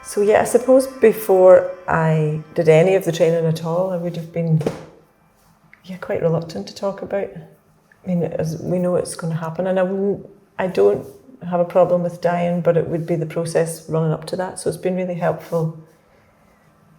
So yeah, I suppose before I did any of the training at all, I would have been quite reluctant to talk about. I mean, as we know it's going to happen, and I don't have a problem with dying, but it would be the process running up to that. So it's been really helpful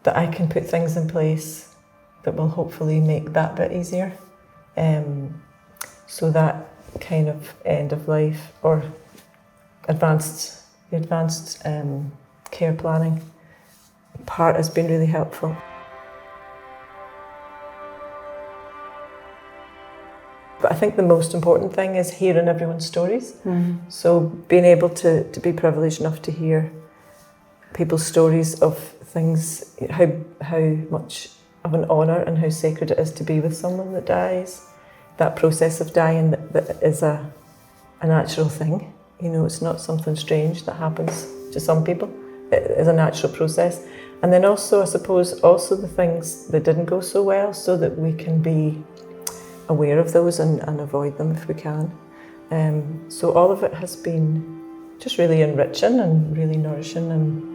that I can put things in place that will hopefully make that bit easier. So that kind of end of life or advanced care planning part has been really helpful. But I think the most important thing is hearing everyone's stories. Mm-hmm. So being able to be privileged enough to hear people's stories of things, how much of an honour and how sacred it is to be with someone that dies. That process of dying that is a natural thing. You know, it's not something strange that happens to some people. It is a natural process. And then also, I suppose, also the things that didn't go so well, so that we can be aware of those and avoid them if we can. So all of it has been just really enriching and really nourishing, and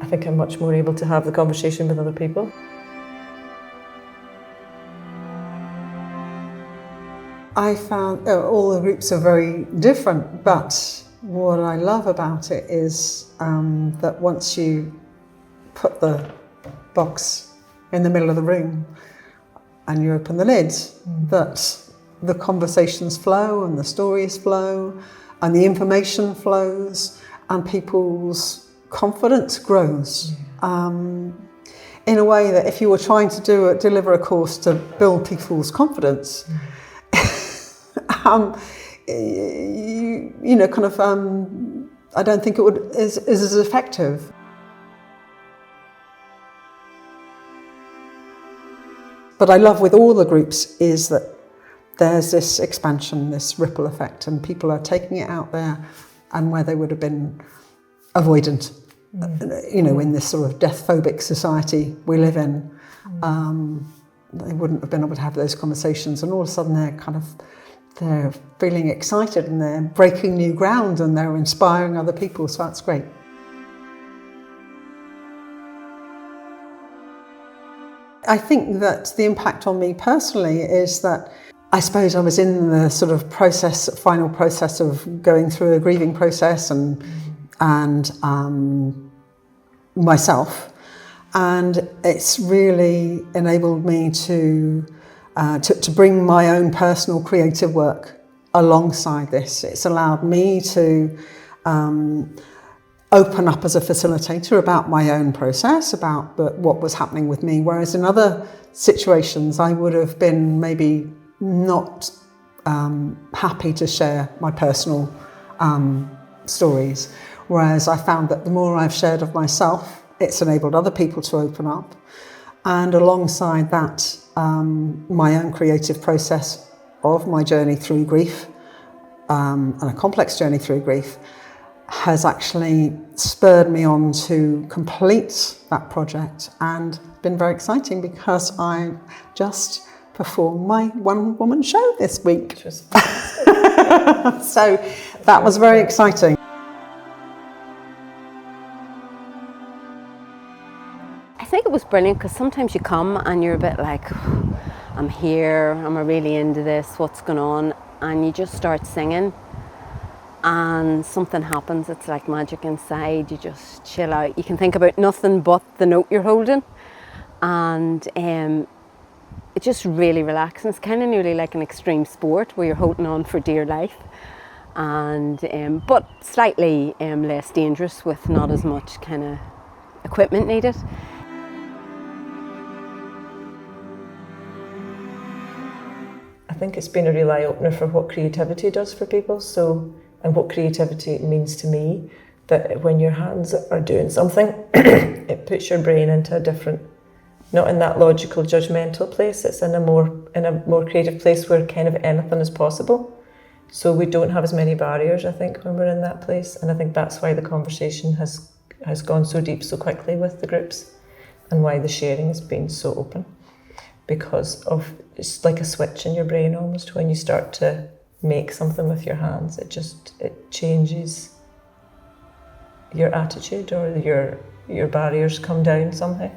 I think I'm much more able to have the conversation with other people. I found all the groups are very different, but what I love about it is that once you put the box in the middle of the room and you open the lid, that the conversations flow and the stories flow and the information flows and people's confidence grows. In a way that if you were trying to deliver a course to build people's confidence, I don't think it is as effective. But I love with all the groups is that there's this expansion, this ripple effect, and people are taking it out there, and where they would have been avoidant, in this sort of death-phobic society we live in, they wouldn't have been able to have those conversations, and all of a sudden they're feeling excited and they're breaking new ground and they're inspiring other people, so that's great. I think that the impact on me personally is that I suppose I was in the sort of final process of going through a grieving process and myself, and it's really enabled me to bring my own personal creative work alongside this. It's allowed me to open up as a facilitator about my own process, about what was happening with me, whereas in other situations I would have been maybe not happy to share my personal stories, whereas I found that the more I've shared of myself, it's enabled other people to open up, and alongside that my own creative process of my journey through grief, and a complex journey through grief, has actually spurred me on to complete that project, and been very exciting because I just performed my one-woman show this week. Which was fantastic. So that was very exciting. I think it was brilliant because sometimes you come and you're a bit like, I'm here, am I really into this, what's going on? And you just start singing and something happens. It's like magic inside. You just chill out. You can think about nothing but the note you're holding, and it's just really relaxing. It's kind of nearly like an extreme sport where you're holding on for dear life, and but slightly less dangerous with not as much kind of equipment needed. I think it's been a real eye-opener for what creativity does for people, and what creativity means to me, that when your hands are doing something, it puts your brain into a different, not in that logical, judgmental place, it's in a more creative place where kind of anything is possible. So we don't have as many barriers, I think, when we're in that place, and I think that's why the conversation has gone so deep so quickly with the groups, and why the sharing has been so open. Because it's like a switch in your brain almost when you start to make something with your hands. It changes your attitude or your barriers come down somehow.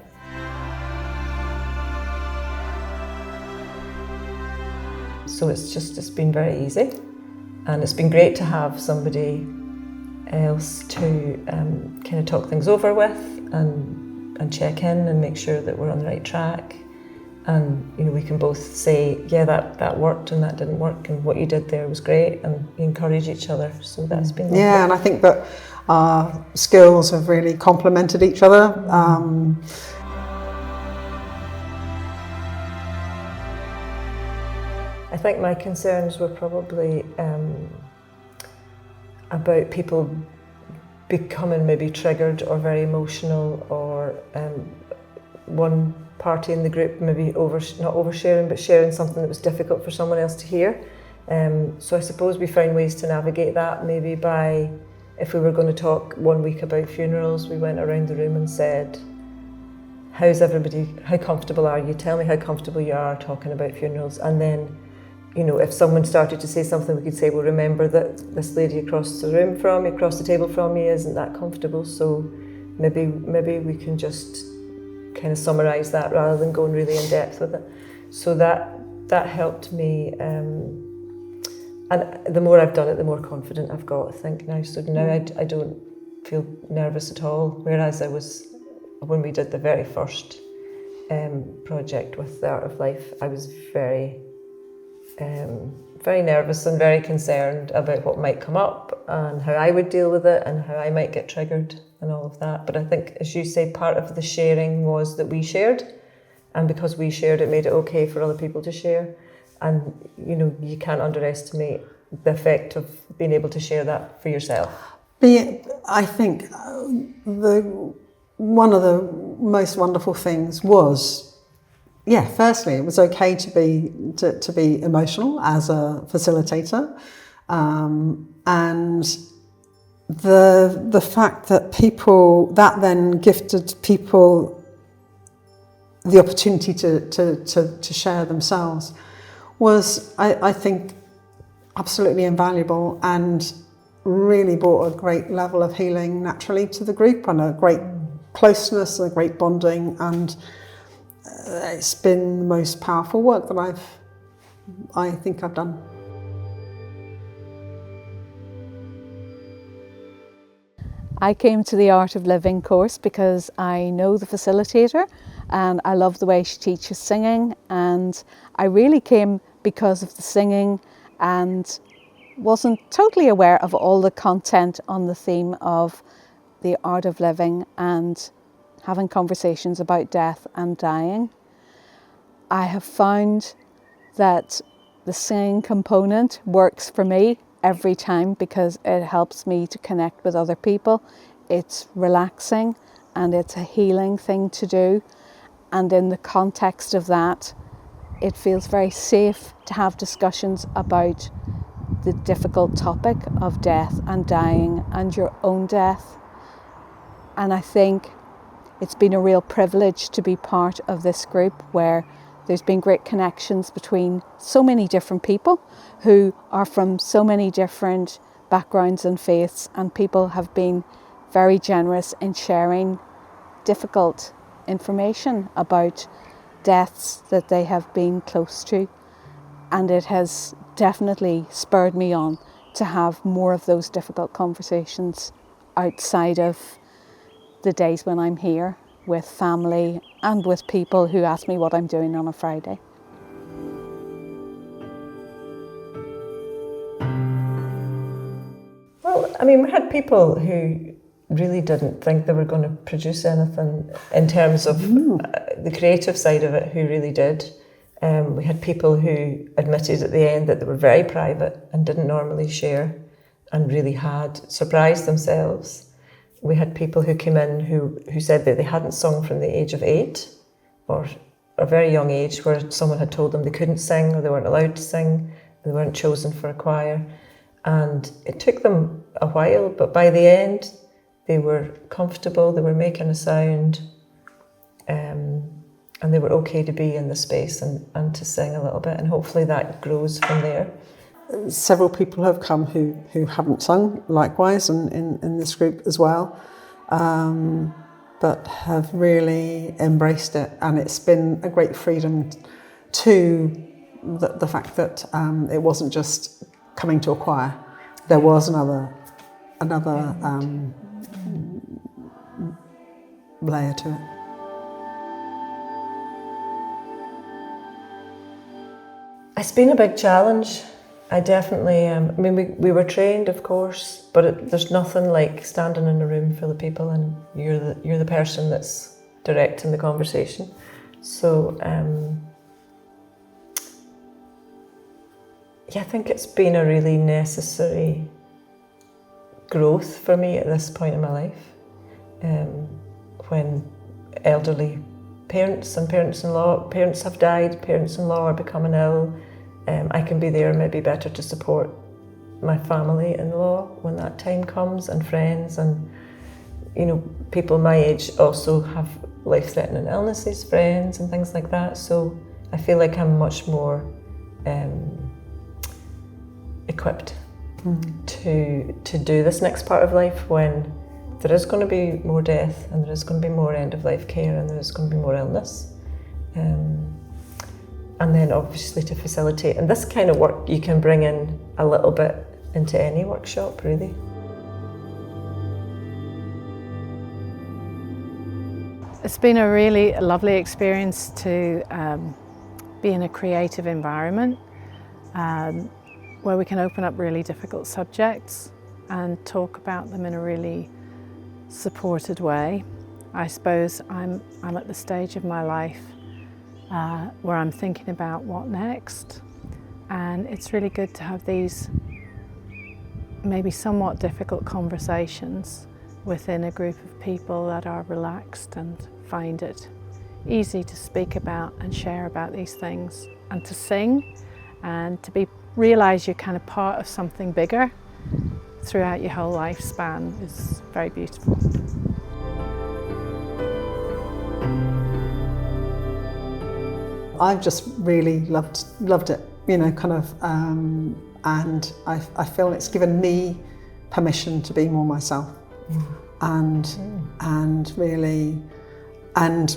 So it's been very easy, and it's been great to have somebody else to kind of talk things over with and check in and make sure that we're on the right track. And we can both say, yeah, that worked and that didn't work, and what you did there was great, and we encourage each other. So that's been lovely. Yeah, and I think that our skills have really complemented each other. I think my concerns were probably about people becoming maybe triggered or very emotional, or one party in the group maybe not oversharing, but sharing something that was difficult for someone else to hear. So I suppose we found ways to navigate that, maybe by, if we were going to talk 1 week about funerals, we went around the room and said, how's everybody, how comfortable are you? Tell me how comfortable you are talking about funerals. And then, if someone started to say something, we could say, well, remember that this lady across the table from you isn't that comfortable, so maybe we can just kind of summarise that rather than going really in depth with it. So that helped me, and the more I've done it, the more confident I've got, I think, now. So now I don't feel nervous at all, whereas I was, when we did the very first project with the Art of Life, I was very nervous and very concerned about what might come up and how I would deal with it and how I might get triggered and all of that. But I think, as you say, part of the sharing was that we shared, and because we shared, it made it okay for other people to share. And you can't underestimate the effect of being able to share that for yourself. I think one of the most wonderful things was, firstly, it was okay to be emotional as a facilitator, and the fact that that then gifted people the opportunity to share themselves was, I think, absolutely invaluable, and really brought a great level of healing naturally to the group, and a great closeness and a great bonding, and it's been the most powerful work that I think I've done. I came to the Art of Living course because I know the facilitator and I love the way she teaches singing, and I really came because of the singing and wasn't totally aware of all the content on the theme of the Art of Living and having conversations about death and dying. I have found that the singing component works for me every time because it helps me to connect with other people. It's relaxing and it's a healing thing to do. And in the context of that, it feels very safe to have discussions about the difficult topic of death and dying and your own death. And I think it's been a real privilege to be part of this group where there's been great connections between so many different people who are from so many different backgrounds and faiths, and people have been very generous in sharing difficult information about deaths that they have been close to. And it has definitely spurred me on to have more of those difficult conversations outside of the days when I'm here with family and with people who ask me what I'm doing on a Friday. Well, I mean, we had people who really didn't think they were going to produce anything in terms of the creative side of it, who really did. We had people who admitted at the end that they were very private and didn't normally share and really had surprised themselves. We had people who came in who said that they hadn't sung from the age of 8 or a very young age, where someone had told them they couldn't sing or they weren't allowed to sing, they weren't chosen for a choir. And it took them a while, but by the end they were comfortable, they were making a sound, and they were okay to be in the space and to sing a little bit, and hopefully that grows from there. several people have come who haven't sung likewise, and in this group as well, but have really embraced it, and it's been a great freedom to the fact that it wasn't just coming to a choir. There was another layer to it. It's been a big challenge. I definitely, I mean, we were trained, of course, but there's nothing like standing in a room full of people and you're the person that's directing the conversation. So, yeah, I think it's been a really necessary growth for me at this point in my life. When elderly parents and parents have died, parents-in-law are becoming ill, I can be there maybe better to support my family-in-law when that time comes, and friends, and people my age also have life-threatening illnesses, friends and things like that. So I feel like I'm much more equipped to do this next part of life, when there is going to be more death, and there is going to be more end-of-life care, and there is going to be more illness. And then obviously to facilitate. And this kind of work you can bring in a little bit into any workshop, really. It's been a really lovely experience to be in a creative environment where we can open up really difficult subjects and talk about them in a really supported way. I suppose I'm at the stage of my life where I'm thinking about what next, and it's really good to have these maybe somewhat difficult conversations within a group of people that are relaxed and find it easy to speak about and share about these things, and to sing, and to realise you're kind of part of something bigger throughout your whole lifespan is very beautiful. I've just really loved it, and I feel it's given me permission to be more myself, and really, and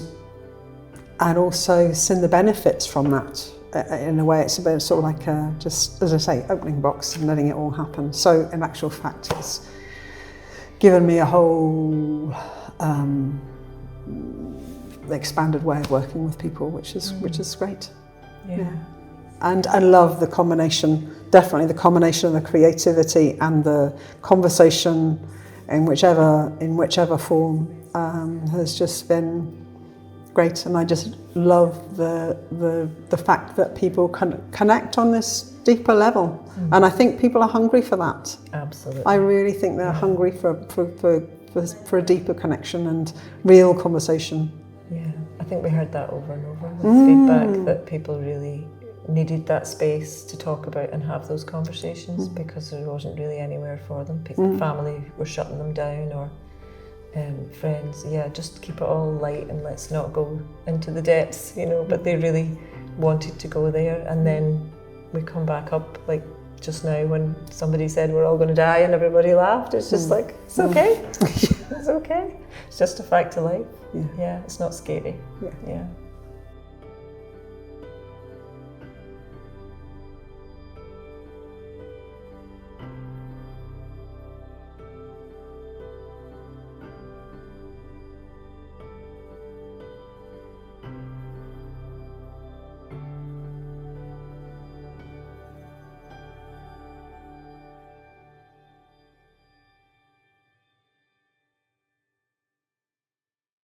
also seen the benefits from that. In a way, it's a bit sort of like just, as I say, opening box and letting it all happen. So in actual fact, it's given me a whole expanded way of working with people, which is great. Yeah. And I love the combination, definitely the combination of the creativity and the conversation in whichever form has just been great. And I just love the fact that people can connect on this deeper level. And I think people are hungry for that. Absolutely. I really think they're hungry for a deeper connection and real conversation. Yeah, I think we heard that over and over with feedback, that people really needed that space to talk about and have those conversations, because there wasn't really anywhere for them. Family were shutting them down, or friends. Yeah, just keep it all light and let's not go into the depths, but they really wanted to go there. And then we come back up, like just now when somebody said we're all going to die and everybody laughed. It's just like, it's okay. It's okay. It's just a fact of life. Yeah, it's not scary. Yeah.